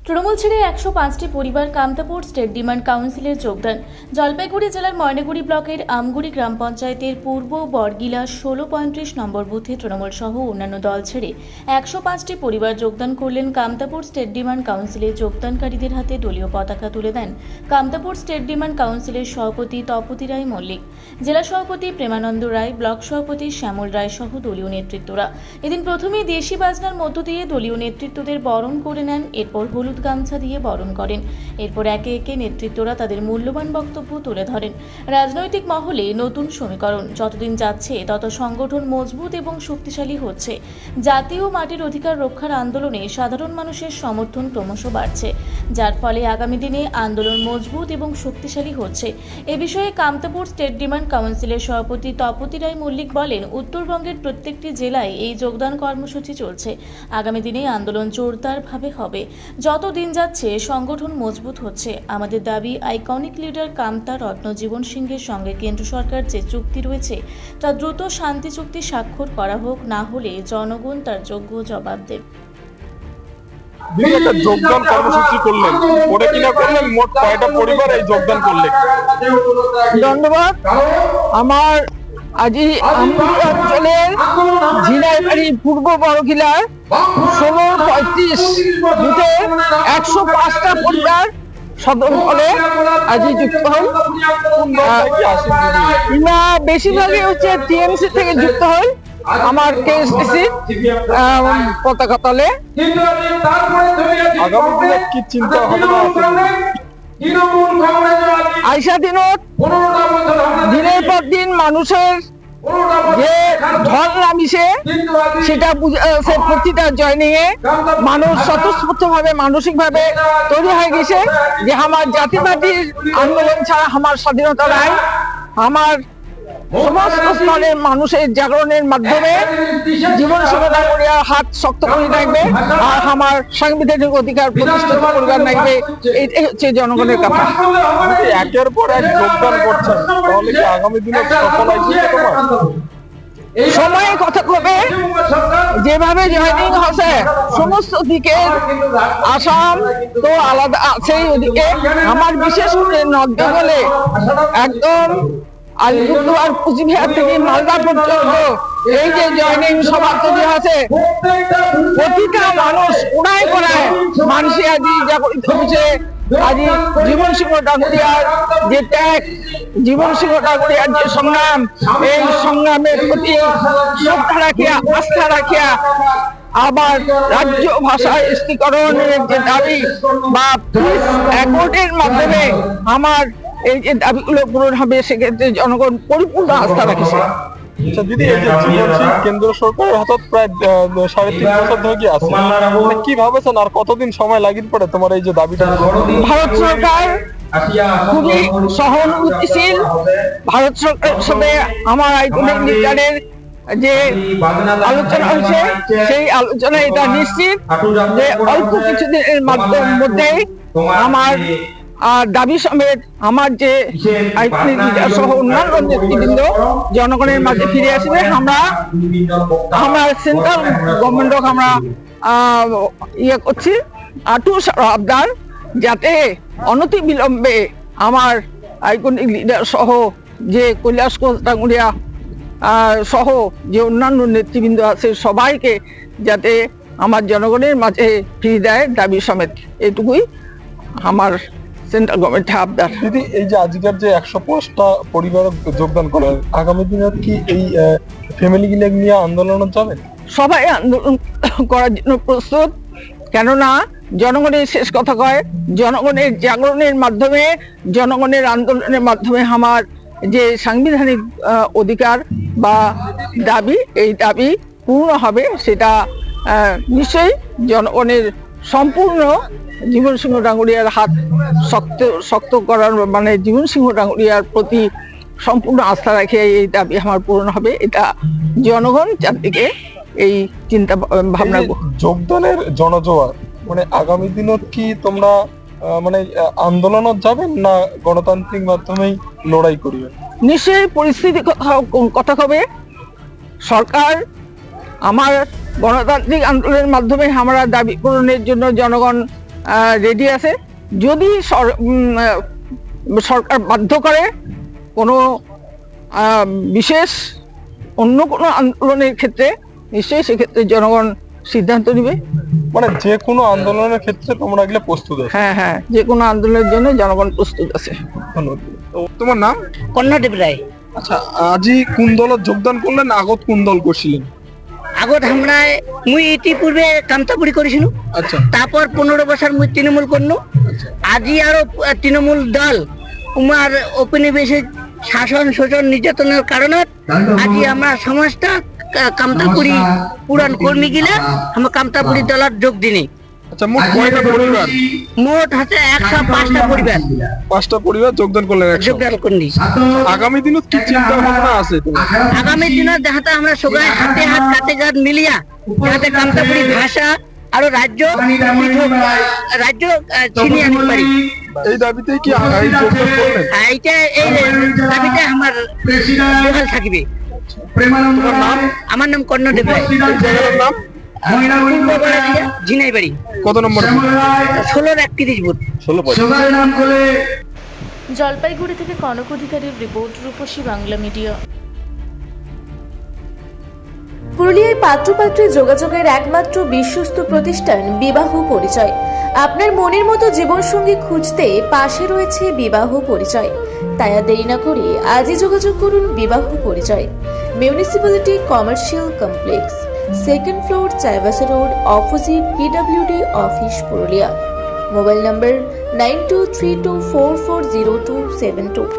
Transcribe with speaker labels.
Speaker 1: তৃণমূল ছেড়ে 105টি পরিবার Kamtapur state demand কাউন্সিলের যোগদান। জলপাইগুড়ি জেলার ময়নাগুড়ি ব্লকের আমগুড়ি গ্রাম পঞ্চায়েতের পূর্ব বরগিলা 1635 নম্বর বুথে তৃণমূল সহ অন্যান্য দল ছেড়ে 105টি পরিবার যোগদান করলেন। কামতাপুর স্টেট ডিমান্ড কাউন্সিলে যোগদানকারীদের হাতে দলীয় পতাকা তুলে দেন কামতাপুর স্টেট ডিমান্ড কাউন্সিলের সভাপতি তপতি রায় মল্লিক, জেলা সভাপতি প্রেমানন্দ রায়, ব্লক সভাপতি শ্যামল রায় সহ দলীয় নেতৃত্বরা। এদিন প্রথমেই দেশি বাজনার মধ্য দিয়ে দলীয় নেতৃত্বদের বরণ করে নেন, এরপর হলুদ গামছা দিয়ে বরণ করেন। এরপর একে একে নেতৃত্বরা তাদের মূল্যবান বক্তব্য তুলে ধরেন। রাজনৈতিক মহলে নতুন সমীকরণ, যতদিন যাচ্ছে তত সংগঠন মজবুত এবং শক্তিশালী হচ্ছে। জাতীয় মাটির অধিকার রক্ষার আন্দোলনে সাধারণ মানুষের সমর্থন ক্রমশ বাড়ছে, যার ফলে আগামী দিনে আন্দোলন মজবুত এবং শক্তিশালী হচ্ছে। এ বিষয়ে কামতাপুর স্টেট ডিমান্ড কাউন্সিলের সভাপতি তপতি রায় মল্লিক বলেন, উত্তরবঙ্গের প্রত্যেকটি জেলায় এই যোগদান কর্মসূচি চলছে। আগামী দিনে আন্দোলন জোরদারভাবে হবে। যত দিন যাচ্ছে সংগঠন মজবুত হচ্ছে। আমাদের দাবি, আইকনিক লিডার কামতা রত্ন জীবন সিংহের সঙ্গে কেন্দ্র সরকার যে চুক্তি রয়েছে তা দ্রুত শান্তি চুক্তি স্বাক্ষর করা হোক, না হলে জনগণ তার যোগ্য জবাব দেবে।
Speaker 2: যোগদান কর্মসূচি করলেন, করে কিনা করলেন, মোট কয়টা পরিবার এই যোগদান করলেন?
Speaker 3: ধন্যবাদ। আমার আজি আমগুড়ি অঞ্চলের ঝিনাইবাড়ি পূর্ব বড়গিলার 1635 বুথে 105টা পরিবার সদর ফলে আজি যুক্ত হল। বেশিরভাগই হচ্ছে টিএমসি থেকে যুক্ত হল আমার কেএসটিসি পতাকা তলে।
Speaker 2: আগামী দিনে কি চিন্তা ভাবনা
Speaker 3: আইসা দিনত দিনের পর দিন মানুষের যে ঢল নামিছে সেটা প্রতিটা জয়নিং এ মানুষ স্বতঃস্ফূর্ত ভাবে মানসিক ভাবে তৈরি হয়ে গেছে যে আমার জাতিবাদীর আন্দোলন ছাড়া আমার স্বাধীনতা নাই। আমার সমস্ত স্তরের মানুষের জাগরণের মাধ্যমে জীবন সুবিধা করিয়া হাত শক্ত করে রাখবে আর আমার সাংবিধানিক অধিকার প্রতিষ্ঠিত করবার লাগবে। এইটাই হচ্ছে জনগণের কথা।
Speaker 2: একের পর এক যোগদান করছেন, তাহলে কি আগামী দিনে সফল হয়েছে?
Speaker 3: সময়ে কথা কবে যেভাবে জয়নিং হচ্ছে সমস্ত দিকের আসাম তো আলাদা আছে। ওদিকে আমার বিশেষ করে নর্থ বেঙ্গলে একদম আলিপুরদুয়ার কুচবিহার থেকে মালদা পর্যন্ত এই যে জয়নিং সভা তৈরি আছে, প্রতিটা মানুষ কোনায় কোনায় মানুষে আজি জাগরিত হচ্ছে। আজি জীবন সিংহ ডাঙ্গুরিয়ার যে ত্যাগ, জীবন সিংহ ডাঙ্গুরিয়ার যে সংগ্রাম, এই সংগ্রামের প্রতি শ্রদ্ধা রাখিয়া, আস্থা রাখিয়া আবার রাজ্য ভাষা স্থিকরণের যে দাবি বা পিস অ্যাকর্ডের মাধ্যমে আমার এই যে দাবিগুলো পূরণ হবে, সেক্ষেত্রে জনগণ পরিপূর্ণ আস্থা রাখছে।
Speaker 2: আচ্ছা দিদি, এই যে জীবন সিং কেন্দ্র সরকারের হাতত প্রায় 3.5 বছর ধরে আছে, কি ভাবেছেন আর কতদিন সময় লাগিয়ে পড়ে তোমার এই যে দাবিটা?
Speaker 3: ভারত সরকার খুবই সহানুভূতিশীল। ভারত সরকারের সাথে আমার আইকনিক লিডারের যে আলোচনা হয়েছে, সেই আলোচনায় এটা নিশ্চিত যে অল্প কিছুদিনের মধ্যেই আমার দাবি সমেত আমার যে আইকনিক লিডার সহ অন্যান্য নেতৃবৃন্দ জনগণের মাঝে ফিরে আসবে। আমরা সেন্ট্রাল গভর্নমেন্টক আমরা ইয়ে করছি আবদার, যাতে অনতি বিলম্বে আমার আইকনিক লিডার সহ যে কৈলাস ঘোষ ডাঙ্গুরিয়া সহ যে অন্যান্য নেতৃবৃন্দ আছে সবাইকে যাতে আমার জনগণের মাঝে ফিরে দেয় দাবি সমেত। এটুকুই আমার সেন্ট্রাল গভর্নমেন্ট আবদার।
Speaker 2: দিদি, এই যে আজকের যে 105টা পরিবার যোগদান করার, আগামী দিনে কি এই ফ্যামিলি গিলে নিয়ে আন্দোলন যাবে?
Speaker 3: সবাই আন্দোলন করার জন্য প্রস্তুত, কেননা জনগণের শেষ কথা কয়, জনগণের জাগরণের মাধ্যমে, জনগণের আন্দোলনের মাধ্যমে আমার যে সাংবিধানিক অধিকার বা দাবি, এই দাবি পূর্ণ হবে। সেটা নিশ্চয়ই জনগণের সম্পূর্ণ জীবন সিংহ ডাঙ্গুরিয়ার হাত শক্ত করার মানে জীবন সিংহ ডাঙ্গুরিয়ার প্রতি সম্পূর্ণ আস্থা রেখে এই দাবি আমার পূরণ হবে। এটা জনগণ চারদিকে এই চিন্তা ভাবনা।
Speaker 2: যোগদানের জনজোয়ার মানে আগামী দিনত কি তোমরা মানে আন্দোলনত যাবেন না গণতান্ত্রিক মাধ্যমেই লড়াই করবেন?
Speaker 3: নিশ্চয়ই পরিস্থিতি কথা হবে। সরকার আমার গণতান্ত্রিক আন্দোলনের মাধ্যমে আমরা দাবি পূরণের জন্য জনগণ রেডি আছে। যদি সরকার বাধ্য করে কোনো বিশেষ অন্য কোনো আন্দোলনের ক্ষেত্রে, নিশ্চয়ই সেক্ষেত্রে জনগণ সিদ্ধান্ত নেবে।
Speaker 2: মানে যে কোনো আন্দোলনের ক্ষেত্রে তোমরা এগুলো প্রস্তুত আছো?
Speaker 3: হ্যাঁ, যে কোনো আন্দোলনের জন্য জনগণ প্রস্তুত আছে।
Speaker 2: ধন্যবাদ। তো তোমার নাম?
Speaker 4: কর্ণদেব রায়।
Speaker 2: আচ্ছা, আজি কোন দলত যোগদান করলেন, আগত কোন দল করছিলেন?
Speaker 4: আগত আমরা মুই ইতিপূর্বে কামতাপুরি করেছিল,
Speaker 2: আচ্ছা
Speaker 4: তারপর 15 বছর মুই তৃণমূল করলো। আজি আরো তৃণমূল দল উমার ঔপনিবেশিক শাসন শোষণ নির্যাতনের কারণে আজি আমরা সমাজটা কামতাপুরি পুরান কর্মী গিলা আমরা কামতাপুরি দলত যোগ দিনি।
Speaker 2: আচ্ছা, মোট কয়টা পরিবার?
Speaker 4: মোট হচ্ছে 105টা পরিবার
Speaker 2: 5টা পরিবার যোগদান করলেন একসাথে।
Speaker 4: যোগদান করি।
Speaker 2: আগামী দিনত কি চিন্তা ভাবনা আছে তোমার?
Speaker 4: আগামী দিনত যাহাতে আমরা সবাই হাতে হাত কাতে কাঁধ মিলিয়া যাতে কামতাপুরি ভাষা আর রাজ্য ছিনিয়ে আনতে পারি,
Speaker 2: এই দাবিতেই কি এই যোগদান করলেন?
Speaker 4: এইটা এই দাবিতে আমার বহাল থাকবে।
Speaker 2: তোমার নাম?
Speaker 4: আমার নাম কর্ণদেব রায়।
Speaker 2: এই জায়গার নাম?
Speaker 4: ঝিনাইবাড়ি।
Speaker 2: কত নম্বর?
Speaker 4: 16-31 বুথ।
Speaker 2: 16।
Speaker 1: জলপাইগুড়ি থেকে কনক অধিকারীর রিপোর্ট, রূপসী বাংলা মিডিয়া। পুরুলিয়ায় পাত্রপাত্রী যোগাযোগের একমাত্র বিশ্বস্ত প্রতিষ্ঠান বিবাহ পরিচয়। আপনার মনের মতো জীবনসঙ্গী খুঁজতে পাশে রয়েছে বিবাহ পরিচয়। তাই আর দেরি না করে আজই যোগাযোগ করুন বিবাহ পরিচয়। Municipality commercial complex, 2nd floor, Chaibasa road, opposite PWD office, Purulia. Mobile নম্বর 9232440272।